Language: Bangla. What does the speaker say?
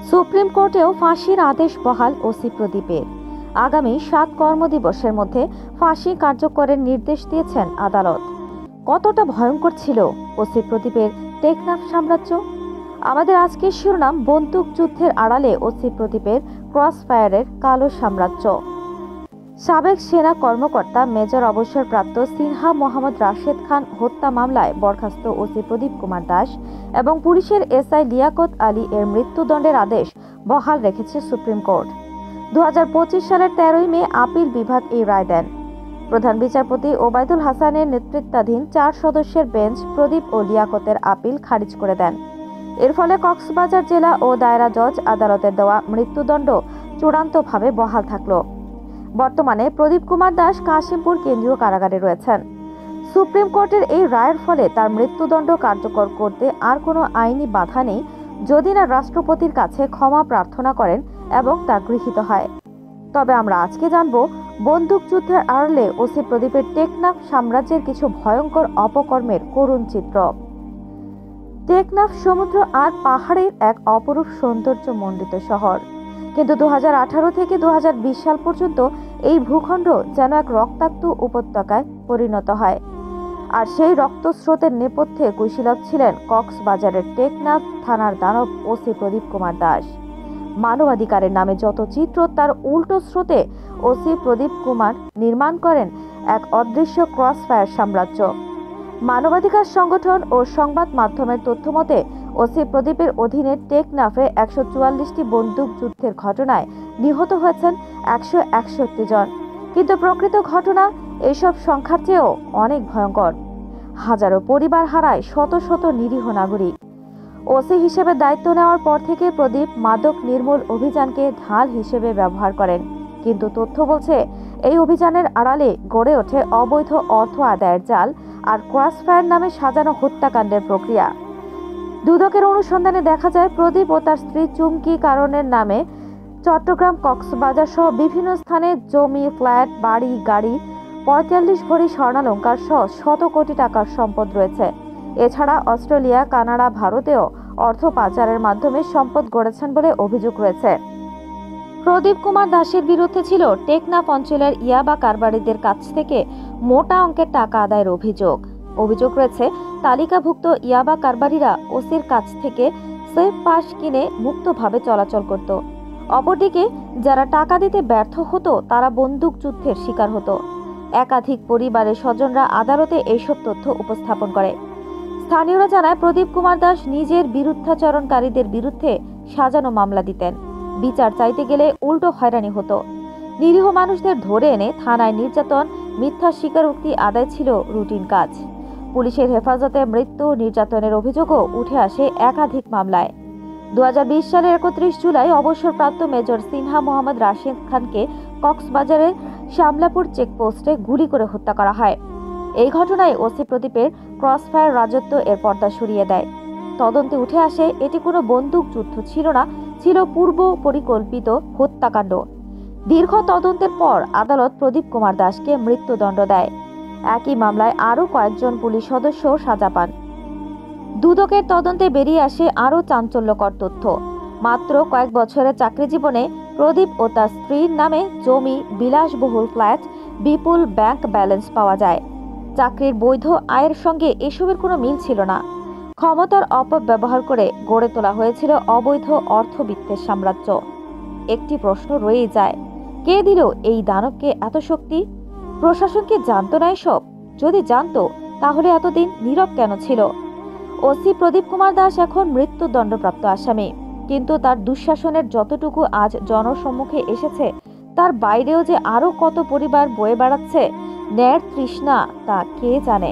সুপ্রিম কোর্টেও ফাঁসির আদেশ বহাল ওসি প্রদীপের। আগামী 7 কর্মদিবসের মধ্যে ফাঁসি কার্যকরের নির্দেশ দিয়েছেন আদালত। কতটা ভয়ঙ্কর ছিল ওসি প্রদীপের টেকনাফ সাম্রাজ্য? আমাদের আজকের শিরোনাম, বন্দুক যুদ্ধের আড়ালে ওসি প্রদীপের ক্রস ফায়ারের কালো সাম্রাজ্য। সাবেক সেনা কর্মকর্তা মেজর অবসরপ্রাপ্ত সিনহা মোহাম্মদ রাশেদ খান হত্যা মামলায় বরখাস্ত ওসি প্রদীপ কুমার দাস এবং পুলিশের এসআই লিয়াকত আলী এর মৃত্যুদণ্ডের আদেশ বহাল রেখেছে সুপ্রিম কোর্ট। 2025 সালের 13 মে আপিল বিভাগ এই রায় দেন। প্রধান বিচারপতি ওবায়দুল হাসানের নেতৃত্বাধীন 4 সদস্যের বেঞ্চ প্রদীপ ও লিয়াকতের আপিল খারিজ করে দেন। এর ফলে কক্সবাজার জেলা ও দায়রা জজ আদালতের দেওয়া মৃত্যুদণ্ড চূড়ান্তভাবে বহাল থাকল। বর্তমানে প্রদীপ কুমার দাস কাশিমপুর কেন্দ্রীয় কারাগারে রয়েছেন। সুপ্রিম কোর্টের এই রায়ের ফলে তার মৃত্যুদণ্ড কার্যকর করতে আর কোনো আইনি বাধা নেই, যদি না রাষ্ট্রপতির কাছে ক্ষমা প্রার্থনা করেন এবং তা গৃহীত হয়। তবে আমরা আজকে জানব বন্দুক যুদ্ধের আড়ালে ওসি প্রদীপের টেকনাফ সাম্রাজ্যের কিছু ভয়ঙ্কর অপকর্মের করুণ চিত্র। টেকনাফ সমুদ্র আর পাহাড়ের এক অপরূপ সৌন্দর্য মণ্ডিত শহর, কিন্তু 2018 থেকে 2020 সাল পর্যন্ত এই ভূখণ্ড যেন এক রক্তাক্ত উপত্যকায় পরিণত হয়। আর সেই রক্তস্রোতের নেপথ্যে কুশীলব ছিলেন কক্সবাজারের টেকনাফ থানার দানব ওসি প্রদীপ কুমার দাস। মানবাধিকারের নামে যত চিত্র, তার উল্টো স্রোতে ওসি প্রদীপ কুমার নির্মাণ করেন এক অদৃশ্য ক্রস ফায়ার সাম্রাজ্য। মানবাধিকার সংগঠন ও সংবাদ মাধ্যমের তথ্য মতে ওসি প্রদীপের অধীনে টেকনাফে 144টি বন্দুক যুদ্ধের ঘটনায় নিহত হয়েছেন 161 জন। কিন্তু প্রকৃত ঘটনা এইসব সংখ্যার চেয়েও অনেক ভয়ঙ্কর। হাজারো পরিবার হারায় শত শত নিরীহ নাগরিক। ওসি হিসেবে দায়িত্ব নেওয়ার পর থেকে প্রদীপ মাদক নির্মূল অভিযানকে ঢাল হিসেবে ব্যবহার করেন, কিন্তু তথ্য বলছে এই অভিযানের আড়ালে গড়ে ওঠে অবৈধ অর্থ আদায়ের জাল আর ক্রস ফায়ার নামে সাজানো হত্যাকাণ্ডের প্রক্রিয়া। দুদকের অনুসন্ধানে দেখা যায় প্রদীপ ও তার স্ত্রী চুমকি কারণের নামে চট্টগ্রাম, কক্সবাজার সহ বিভিন্ন স্থানে জমি, ফ্ল্যাট, বাড়ি, গাড়ি, 45 ভরি স্বর্ণালংকার সহ শত কোটি টাকার সম্পদ রয়েছে। এছাড়া অস্ট্রেলিয়া, কানাডা, ভারতেও অর্থ পাচারের মাধ্যমে সম্পদ গড়েছেন বলে অভিযোগ রয়েছে। প্রদীপ কুমার দাসের বিরুদ্ধে ছিল টেকনাফ অঞ্চলের ইয়াবা কারবারিদের কাছ থেকে মোটা অঙ্কের টাকা আদায়ের অভিযোগ রয়েছে তালিকাভুক্ত ইয়াবা কারবারিরা ওসির কাছ থেকে সেফ পাস কিনে মুক্তভাবে চলাচল করত। অপরদিকে যারা টাকা দিতে ব্যর্থ হতো তারা বন্দুক যুদ্ধের শিকার হতো। একাধিক পরিবারের স্বজনরা আদালতে এইসব তথ্য উপস্থাপন করে। স্থানীয়রা জানায় প্রদীপ কুমার দাস নিজের বিরুদ্ধাচরণকারীদের বিরুদ্ধে সাজানো মামলা দিতেন। বিচার চাইতে গেলে উল্টো হয়রানি হতো। নিরীহ মানুষদের ধরে এনে থানায় নির্যাতন, মিথ্যা স্বীকারোক্তি আদায় ছিল রুটিন কাজ। পুলিশের হেফাজতে মৃত্যু, নির্যাতনের অভিযোগও উঠে আসে একাধিক মামলায়। 2020 সালের 31 জুলাই অবসরপ্রাপ্ত মেজর সিনহা মোহাম্মদ রাশেদ খানকে কক্সবাজারের শ্যামলাপুর চেকপোস্টে গুলি করে হত্যা করা হয়। এই ঘটনায় ওসি প্রদীপের ক্রসফায়ার রাজত্ব এর পর্দা সরিয়ে দেয়। তদন্তে উঠে আসে এটি কোনো বন্দুক যুদ্ধ ছিল না, ছিল পূর্ব পরিকল্পিত হত্যাকাণ্ড। দীর্ঘ তদন্তের পর আদালত প্রদীপ কুমার দাসকে মৃত্যুদণ্ড দেয়। একই মামলায় আরও কয়েকজন পুলিশ সদস্য সাজা পান। দুদকের তদন্তে বেরিয়ে আসে আরও চাঞ্চল্যকর তথ্য। মাত্র কয়েক বছরের চাকরি জীবনে প্রদীপ ও তার স্ত্রীর নামে জমি, বিলাসবহুল ফ্ল্যাট, বিপুল ব্যাংক ব্যালেন্স পাওয়া যায়। চাকরির বৈধ আয়ের সঙ্গে এসবের কোনো মিল ছিল না। ক্ষমতার অপব্যবহার করে গড়ে তোলা হয়েছিল অবৈধ অর্থবিত্তের সাম্রাজ্য। একটি প্রশ্ন রয়েই যায়, কে দিল এই দানবকে এত শক্তি? প্রশাসন কি জানতো না এসব? যদি জানতো তাহলে এতদিন নীরব কেন ছিল? ওসি প্রদীপ কুমার দাস এখন মৃত্যুদণ্ডপ্রাপ্ত আসামি, কিন্তু তার দুঃশাসনের যতটুকু আজ জনসম্মুখে এসেছে তার বাইরেও যে আরো কত পরিবার বয়ে বেড়াচ্ছে ন্যায়ের তৃষ্ণা, তা কে জানে।